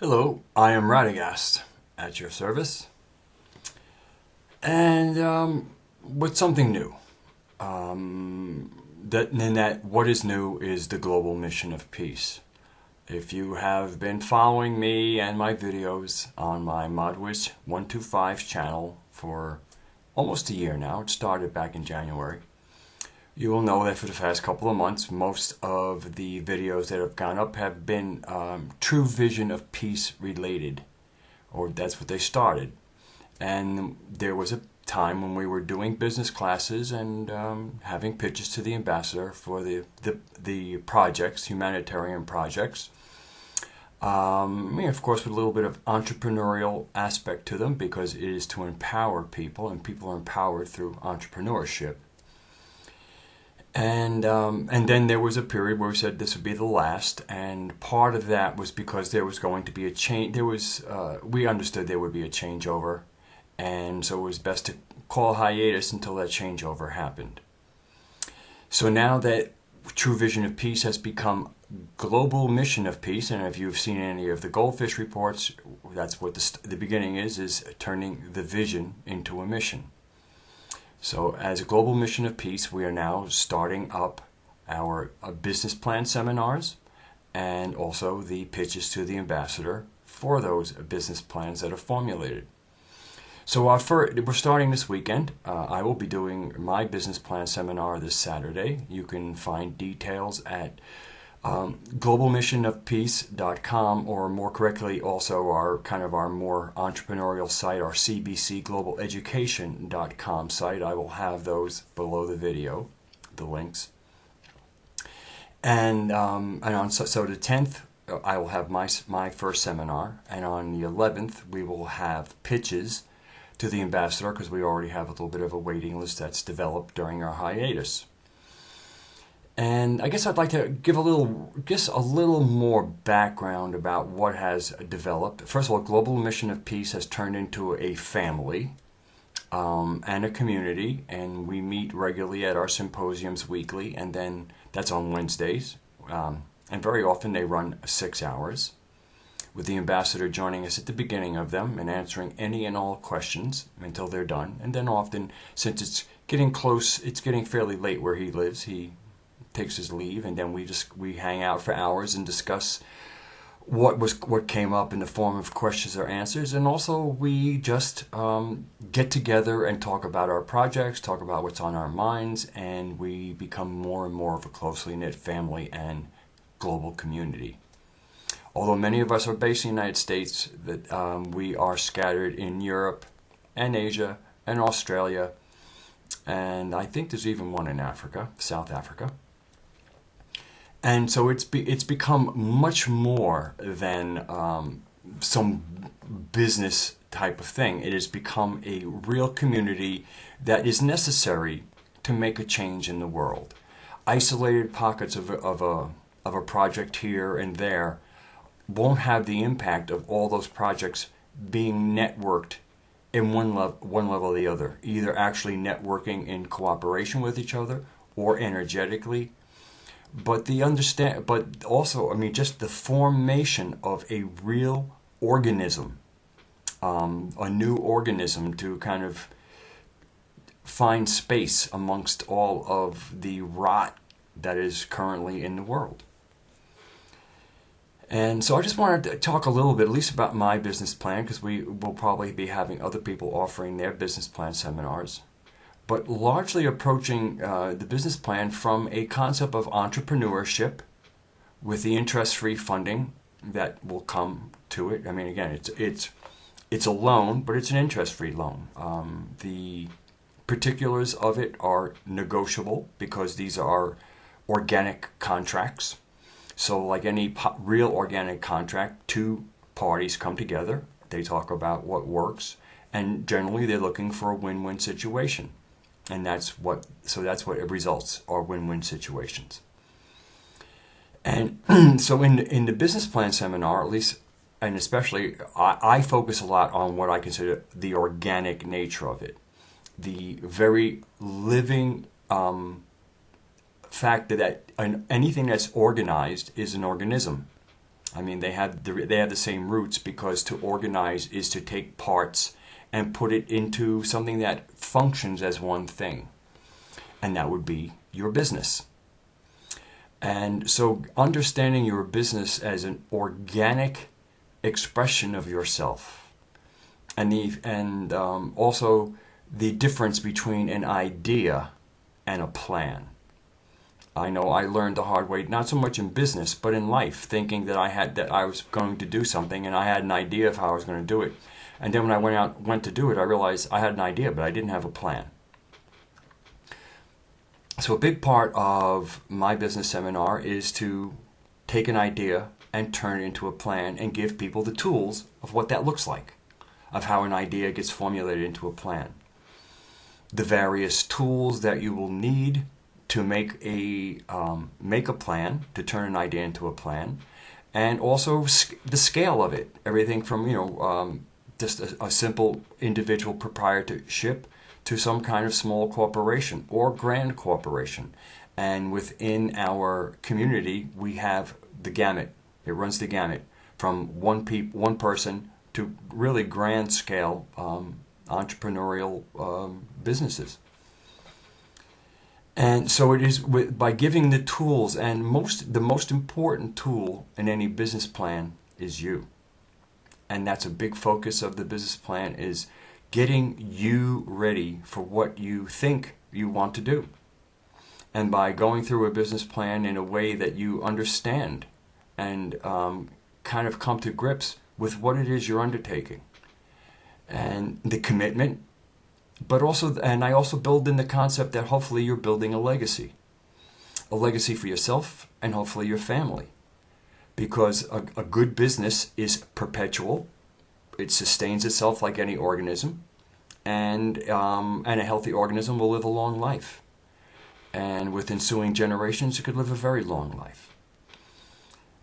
Hello, I am Radagast at your service, and with something new. That what is new is the global mission of peace. If you have been following me and my videos on my Modwiz 125 channel for almost a year now, it started back in January, you will know that for the past couple of months, most of the videos that have gone up have been True Vision of Peace related, or that's what they started. And there was a time when we were doing business classes and having pitches to the ambassador for the projects, humanitarian projects. Of course, with a little bit of entrepreneurial aspect to them because it is to empower people, and people are empowered through entrepreneurship. And then there was a period where we said this would be the last, and part of that was because there was going to be a change. We understood there would be a changeover, and so it was best to call hiatus until that changeover happened. So now that True Vision of Peace has become Global Mission of Peace, and if you've seen any of the Goldfish reports, that's what the beginning is turning the vision into a mission. So as a Global Mission of Peace, we are now starting up our business plan seminars and also the pitches to the ambassador for those business plans that are formulated. So we're starting this weekend. I will be doing my business plan seminar this Saturday. You can find details at globalmissionofpeace.com, or more correctly also our more entrepreneurial site, our cbcglobaleducation.com site. I will have those below the video, the links. And so the 10th I will have my first seminar, and on the 11th we will have pitches to the ambassador because we already have a little bit of a waiting list that's developed during our hiatus. And I guess I'd like to give a little more background about what has developed. First of all, Global Mission of Peace has turned into a family and a community, and we meet regularly at our symposiums weekly, and then that's on Wednesdays. And very often they run 6 hours, with the ambassador joining us at the beginning of them and answering any and all questions until they're done. And then often, since it's getting fairly late where he lives, he takes his leave, and then we hang out for hours and discuss what came up in the form of questions or answers, and also we just get together and talk about our projects, talk about what's on our minds, and we become more and more of a closely knit family and global community. Although many of us are based in the United States, that we are scattered in Europe and Asia and Australia, and I think there's even one in Africa, South Africa. And so it's become much more than some business type of thing. It has become a real community that is necessary to make a change in the world. Isolated pockets of a project here and there won't have the impact of all those projects being networked in one level or the other, either actually networking in cooperation with each other or energetically. But just the formation of a real organism, a new organism to kind of find space amongst all of the rot that is currently in the world. And so I just wanted to talk a little bit, at least about my business plan, because we will probably be having other people offering their business plan seminars, but largely approaching the business plan from a concept of entrepreneurship with the interest-free funding that will come to it. I mean, again, it's a loan, but it's an interest-free loan. The particulars of it are negotiable because these are organic contracts. So like any real organic contract, two parties come together, they talk about what works, and generally they're looking for a win-win situation. And that's what it results, are win-win situations. And so in the business plan seminar, at least, and especially, I focus a lot on what I consider the organic nature of it. The very living fact that anything that's organized is an organism. I mean, they have the same roots, because to organize is to take parts and put it into something that functions as one thing, and that would be your business. And so understanding your business as an organic expression of yourself, and also the difference between an idea and a plan. I know I learned the hard way, not so much in business, but in life, thinking that I was going to do something, and I had an idea of how I was going to do it. And then when I went to do it, I realized I had an idea, but I didn't have a plan. So a big part of my business seminar is to take an idea and turn it into a plan, and give people the tools of what that looks like, of how an idea gets formulated into a plan. The various tools that you will need to make a plan, to turn an idea into a plan, and also the scale of it. Everything from just a simple individual proprietorship to some kind of small corporation or grand corporation. And within our community, we have the gamut. It runs the gamut from one person to really grand scale entrepreneurial businesses. And so it is by giving the tools, and the most important tool in any business plan is you. And that's a big focus of the business plan, is getting you ready for what you think you want to do. And by going through a business plan in a way that you understand and kind of come to grips with what it is you're undertaking and the commitment, but also, and I also build in the concept that hopefully you're building a legacy for yourself and hopefully your family, because a good business is perpetual. It sustains itself like any organism, and a healthy organism will live a long life, and with ensuing generations it could live a very long life.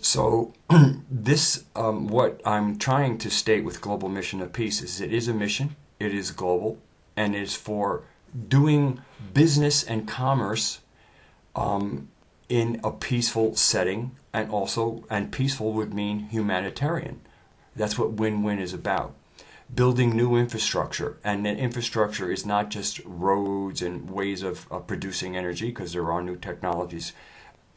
So this, what I'm trying to state with Global Mission of Peace, is it is a mission, it is global, and it is for doing business and commerce in a peaceful setting, and peaceful would mean humanitarian. That's what win-win is about. Building new infrastructure, and that infrastructure is not just roads and ways of producing energy, because there are new technologies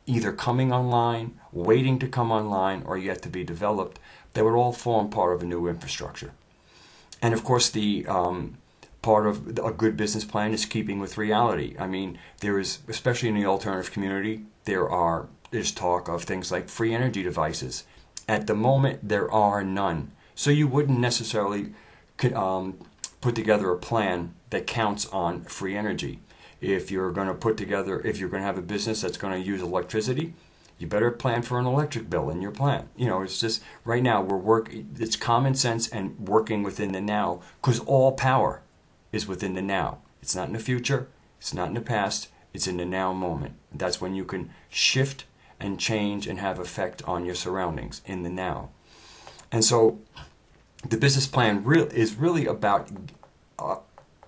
either coming online, waiting to come online, or yet to be developed, that would all form part of a new infrastructure. And of course, the part of a good business plan is keeping with reality. I mean, there is, especially in the alternative community, there's talk of things like free energy devices. At the moment, there are none. So you wouldn't necessarily put together a plan that counts on free energy. If you're going to have a business that's going to use electricity, you better plan for an electric bill in your plan. It's just right now it's common sense and working within the now, because all power is within the now. It's not in the future, it's not in the past, it's in the now moment. That's when you can shift and change and have effect on your surroundings in the now. And so the business plan is really about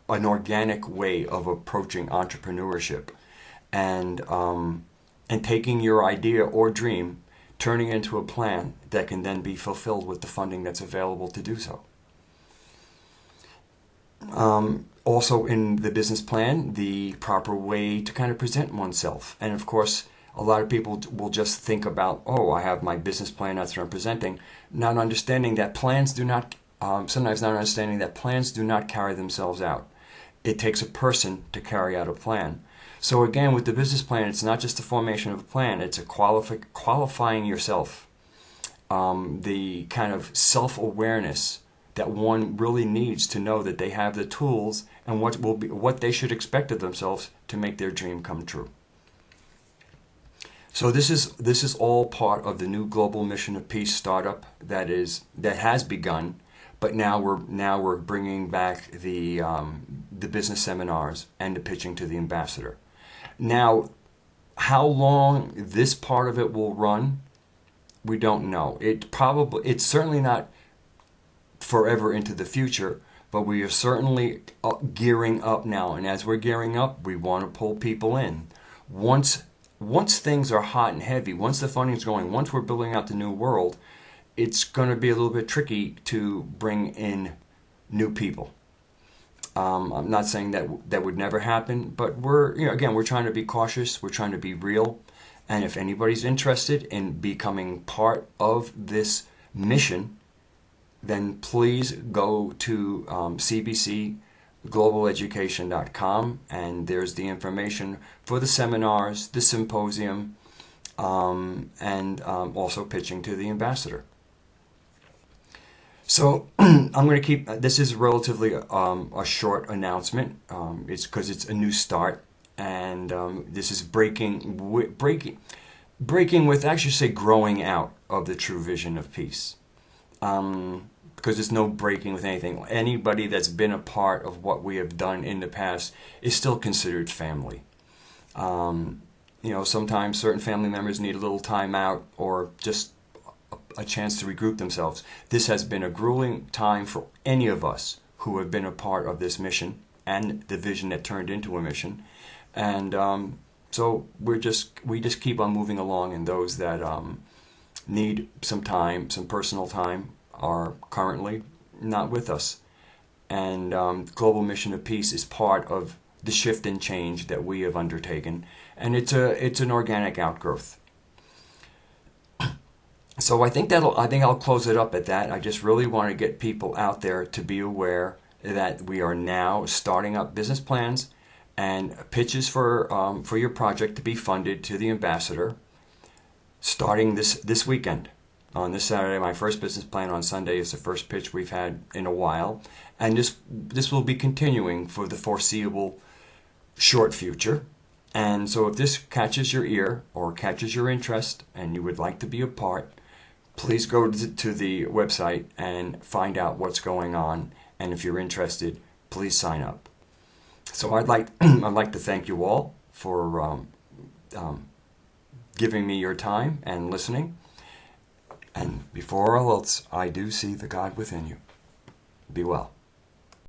an organic way of approaching entrepreneurship, and taking your idea or dream, turning it into a plan that can then be fulfilled with the funding that's available to do so. Also in the business plan, the proper way to kind of present oneself. And of course, a lot of people will just think about, I have my business plan, that's what I'm presenting, not understanding that plans do not carry themselves out. It takes a person to carry out a plan. So again, with the business plan, it's not just the formation of a plan, it's a qualifying yourself. The kind of self-awareness that one really needs to know that they have the tools and what they should expect of themselves to make their dream come true. So this is all part of the new Global Mission of Peace startup that has begun, but now we're bringing back the business seminars and the pitching to the ambassador. Now, how long this part of it will run, we don't know. It's certainly not forever into the future, but we are certainly gearing up now. And as we're gearing up, we want to pull people in. Once things are hot and heavy, once the funding is going, once we're building out the new world, it's going to be a little bit tricky to bring in new people. I'm not saying that would never happen, but we're trying to be cautious. We're trying to be real. And if anybody's interested in becoming part of this mission, then please go to cbcglobaleducation.com, and there's the information for the seminars, the symposium, and also pitching to the ambassador. So I'm going to keep this is relatively a short announcement. It's because it's a new start, and this is breaking with, actually say, growing out of the true vision of peace. Because there's no breaking with anything. Anybody that's been a part of what we have done in the past is still considered family. Sometimes certain family members need a little time out or just a chance to regroup themselves. This has been a grueling time for any of us who have been a part of this mission and the vision that turned into a mission. And so we just keep on moving along, and those that need some time, some personal time, are currently not with us. And Global Mission of Peace is part of the shift and change that we have undertaken, and it's an organic outgrowth. So I think I'll close it up at that. I just really want to get people out there to be aware that we are now starting up business plans and pitches for your project to be funded to the ambassador, starting this weekend. On this Saturday, my first business plan. On Sunday is the first pitch we've had in a while, and this will be continuing for the foreseeable short future. And so if this catches your ear or catches your interest and you would like to be a part, please go to the website and find out what's going on. And if you're interested, please sign up. So I'd like to thank you all for giving me your time and listening. And before all else, I do see the God within you. Be well.